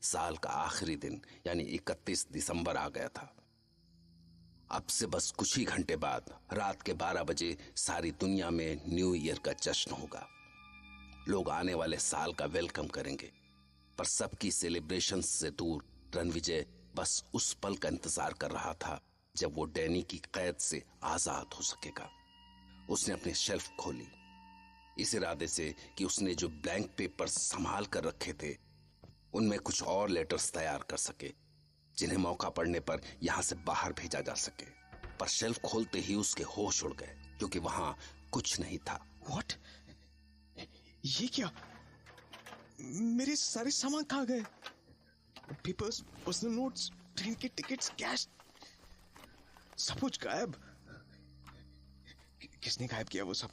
साल का आखिरी दिन यानी 31 दिसंबर आ गया था। अब से बस कुछ ही घंटे बाद रात के 12 बजे सारी दुनिया में न्यू ईयर का जश्न होगा। लोग आने वाले साल का वेलकम करेंगे, पर सबकी सेलिब्रेशन से दूर रणविजय बस उस पल का इंतजार कर रहा था जब वो डैनी की कैद से आजाद हो सकेगा। उसने अपनी शेल्फ खोली, इस इरादे से कि उसने जो ब्लैंक पेपर संभाल कर रखे थे उनमें कुछ और लेटर्स तैयार कर सके, जिन्हें मौका पड़ने पर यहां से बाहर भेजा जा सके। पर शेल्फ खोलते ही उसके होश उड़ गए, क्योंकि वहां कुछ नहीं था। व्हाट? ये क्या? मेरे सारे सामान कहाँ गए? पेपर्स, पर्सनल नोट्स, ट्रेन के टिकट्स, कैश, सब कुछ गायब। किसने गायब किया वो सब?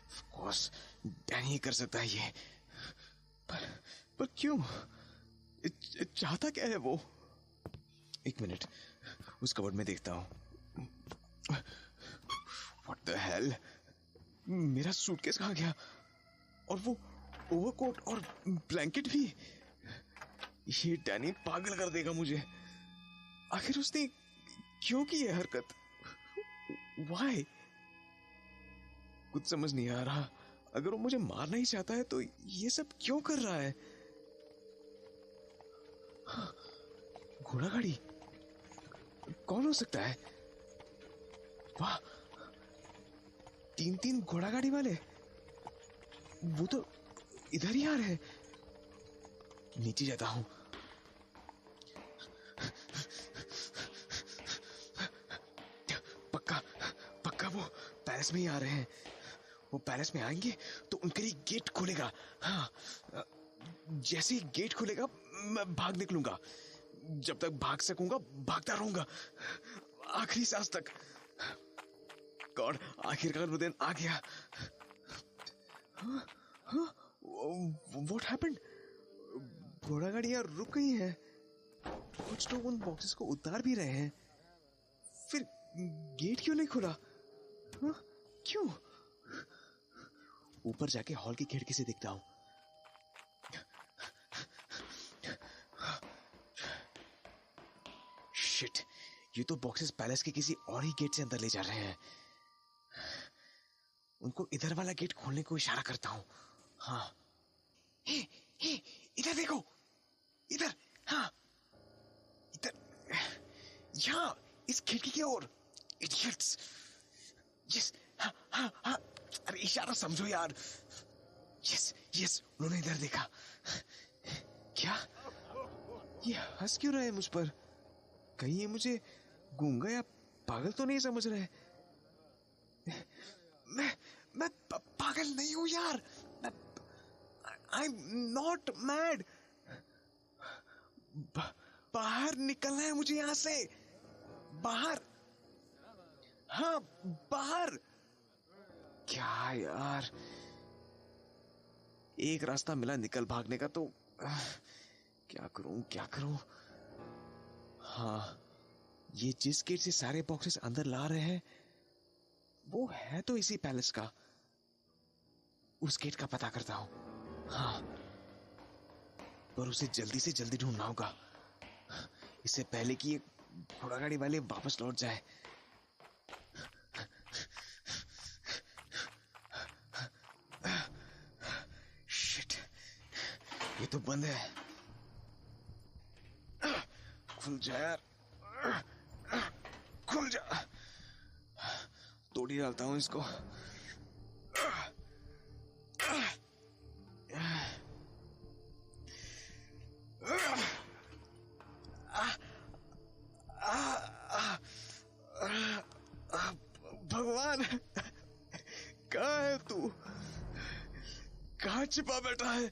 ऑफ कोर्स डैनी ही कर सकता है ये। पर क्यों? चाहता क्या है वो? एक मिनट, उस कबर्ड में देखता हूं। What the hell? मेरा सूटकेस कहाँ गया? और वो ओवरकोट और ब्लैंकेट भी। ये डैनी पागल कर देगा मुझे। आखिर उसने क्यों की है हरकत? Why? कुछ समझ नहीं आ रहा। अगर वो मुझे मारना ही चाहता है तो ये सब क्यों कर रहा है? घोड़ा गाड़ी कौन हो सकता है? वाह, 3 घोड़ा गाड़ी वाले। वो तो इधर ही आ रहे हैं। नीचे जाता हूं। पक्का वो पैलेस में ही आ रहे हैं। वो पैलेस में आएंगे तो उनके लिए गेट खुलेगा। हाँ, जैसे ही गेट खुलेगा मैं भाग निकलूंगा। जब तक भाग सकूंगा भागता रहूंगा, आखिरी सांस तक। गॉड, आखिरकार वो दिन आ गया। What happened? घोड़ा गाड़ियां रुक गई हैं। कुछ लोग उन बॉक्सेस को उतार भी रहे हैं। फिर गेट क्यों नहीं खुला? क्यों? ऊपर जाके हॉल की खिड़की से देखता हूं। शिट, ये तो बॉक्सेस पैलेस के किसी और ही गेट से अंदर ले जा रहे हैं। उनको इधर वाला गेट खोलने को इशारा करता हूं। हाँ, हे, इधर देखो, इधर। हाँ, इधर, यहां, इस खिड़की की ओर। इडियट्स। यस, हाँ हाँ हाँ, अरे इशारा समझो यार। यस, उन्होंने इधर देखा। क्या? ये हंस क्यों रहे हैं मुझ पर? कहीं ये मुझे गूंगा या पागल तो नहीं समझ रहे? मैं पागल नहीं हूं यार। I am not mad. बाहर निकलना है मुझे यहां से। बाहर, हाँ बाहर। क्या यार, एक रास्ता मिला निकल भागने का, तो क्या करूं? हाँ, ये जिस गेट से सारे बॉक्सेस अंदर ला रहे हैं वो है तो इसी पैलेस का। उस गेट का पता करता हूं। हाँ, पर उसे जल्दी से जल्दी ढूंढना होगा, इससे पहले कि ये घोड़ा गाड़ी वाले वापस लौट जाए। शिट, ये तो बंद है। खुल जा यार, खुल जा। तोड़ ही डालता हूं इसको। भगवान, कहाँ है तू? कहाँ छिपा बैठा है?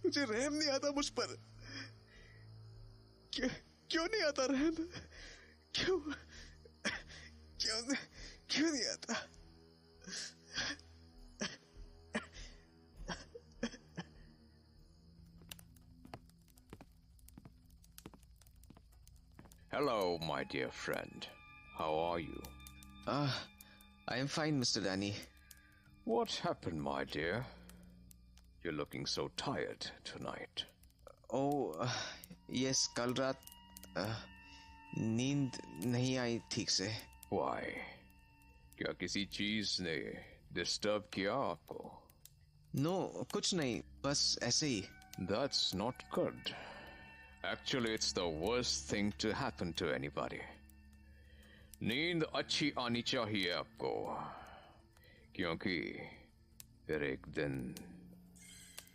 मुझे रहम नहीं आता मुझ पर। क्यों नहीं आता रहम? क्यों नहीं आता? Hello, my dear friend. How are you? I am fine, Mr. Danny. What happened, my dear? You're looking so tired tonight. Oh yes, कल रात नींद नहीं आई ठीक से। Why? क्या किसी चीज ने डिस्टर्ब किया आपको? नो कुछ नहीं, बस ऐसे ही। That's not good. Actually, it's the worst thing to happen to anybody. नींद अच्छी आनी चाहिए आपको, क्योंकि फिर एक दिन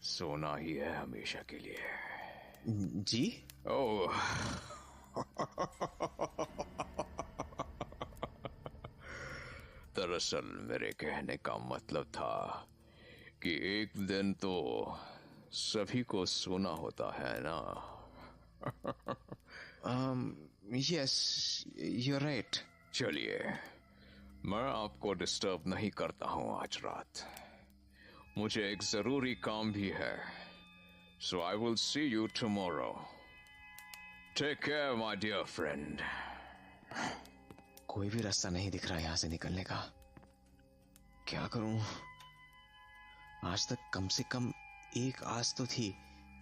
सोना ही है हमेशा के लिए। जी? ओह दरअसल मेरे कहने का मतलब था कि एक दिन तो सभी को सोना होता है ना। Yes, you are right. चलिए, मैं आपको डिस्टर्ब नहीं करता हूं आज रात। मुझे एक जरूरी काम भी है। So I will see you tomorrow. Take care my dear friend. कोई भी रास्ता नहीं दिख रहा यहां से निकलने का। क्या करूं? आज तक कम से कम एक आस तो थी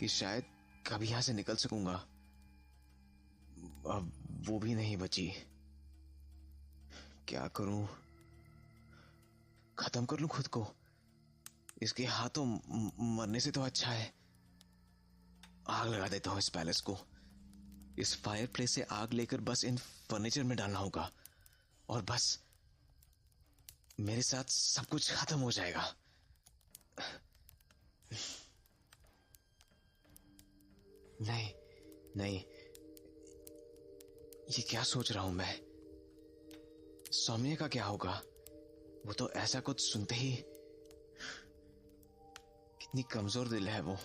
कि शायद कभी यहां से निकल सकूंगा। अब वो भी नहीं बची। क्या करूं? खत्म कर लूं खुद को। इसके हाथों मरने से तो अच्छा है आग लगा देता हूं इस पैलेस को। इस फायर प्लेस से आग लेकर बस इन फर्नीचर में डालना होगा और बस मेरे साथ सब कुछ खत्म हो जाएगा। नहीं नहीं, ये क्या सोच रहा हूं मैं? सौम्य का क्या होगा? वो तो ऐसा कुछ सुनते ही, कितनी कमजोर दिल है वो।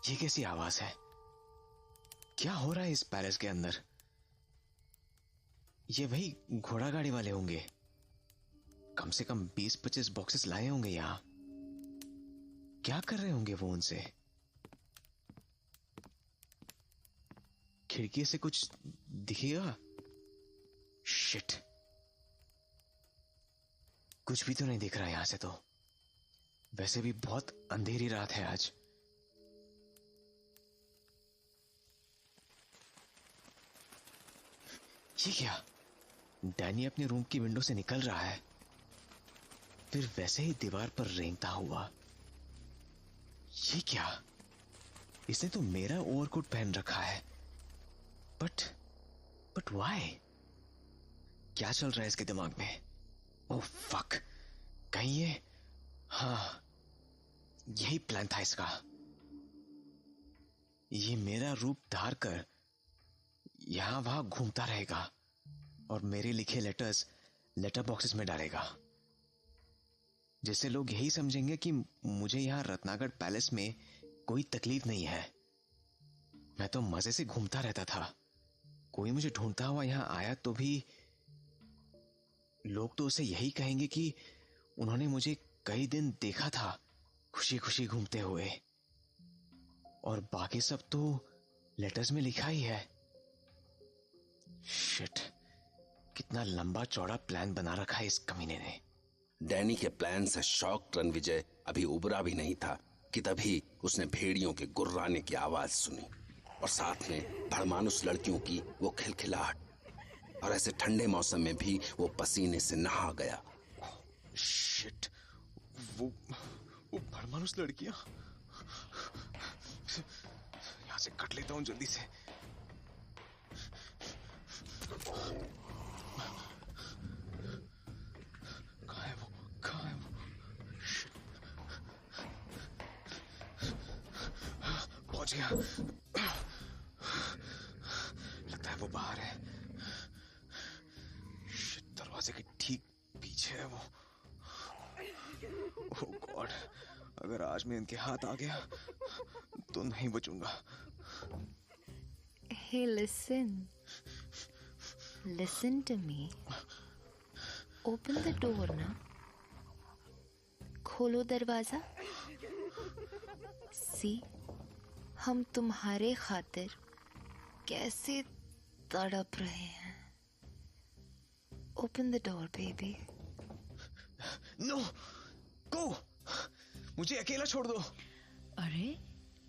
ये कैसी आवाज है? क्या हो रहा है इस पैलेस के अंदर? ये वही घोड़ा गाड़ी वाले होंगे। कम से कम 20-25 बॉक्सेस लाए होंगे यहां। क्या कर रहे होंगे वो उनसे? खिड़की से कुछ दिखेगा? शिट, कुछ भी तो नहीं दिख रहा यहां से तो। वैसे भी बहुत अंधेरी रात है आज। ये क्या? डैनी अपने रूम की विंडो से निकल रहा है, फिर वैसे ही दीवार पर रेंगता हुआ। ये क्या? इसने तो मेरा ओवरकोट पहन रखा है। But why? क्या चल रहा है इसके दिमाग में? ओह फक, कहीं ये, हाँ यही प्लान था इसका। ये मेरा रूप धार कर यहां वहां घूमता रहेगा और मेरे लिखे लेटर्स लेटर बॉक्सेस में डालेगा, जिससे लोग यही समझेंगे कि मुझे यहां रत्नागढ़ पैलेस में कोई तकलीफ नहीं है। मैं तो मजे से घूमता रहता था। कोई मुझे ढूंढता हुआ यहां आया तो भी लोग तो उसे यही कहेंगे कि उन्होंने मुझे कई दिन देखा था खुशी खुशी घूमते हुए, और बाकी सब तो लेटर्स में लिखा ही है। शिट, कितना लंबा चौड़ा प्लान बना रखा है इस कमीने ने। डैनी के प्लान से शॉक रणविजय अभी उबरा भी नहीं था कि तभी उसने भेड़ियों के गुर्राने की आवाज सुनी और साथ में भड़मानुस लड़कियों की वो खिलखिलाहट, और ऐसे ठंडे मौसम में भी वो पसीने से नहा गया। शिट, वो भड़मानुस लड़कियां। यहां से कट लेता हूं जल्दी से। कहाँ है वो? कहाँ है वो? पहुंच गया। लगता है वो बाहर है। शिट, दरवाजे के ठीक पीछे है वो। ओह गॉड, अगर आज मैं इनके हाथ आ गया तो नहीं बचूंगा। Hey, listen. Listen to me. Open the door ना। खोलो दरवाजा। See, हम तुम्हारे खातिर कैसे तड़प रहे हैं। Open the door, baby. No, go, मुझे अकेला छोड़ दो। Arey,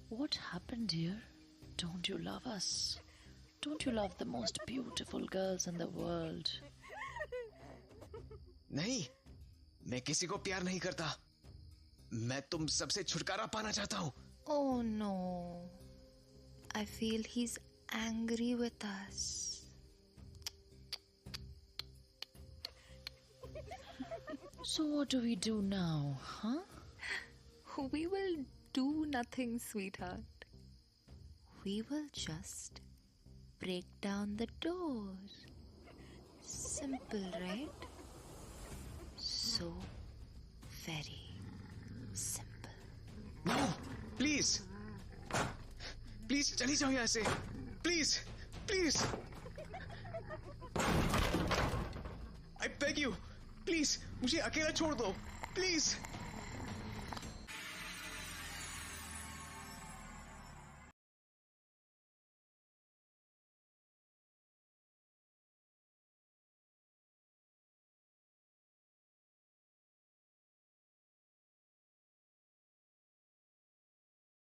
what happened, dear? Don't you love us? Don't you love the most beautiful girls in the world? नहीं, मैं किसी को प्यार नहीं करता। मैं तुम सबसे छुटकारा पाना चाहता हूँ। Oh no. I feel he's angry with us. So what do we do now, huh? We will do nothing, sweetheart. We will just break down the door. Simple, right? So very simple. No, please. Please चली जाओ यहाँ से। Please, please. I beg you, please मुझे अकेला छोड़ दो। Please.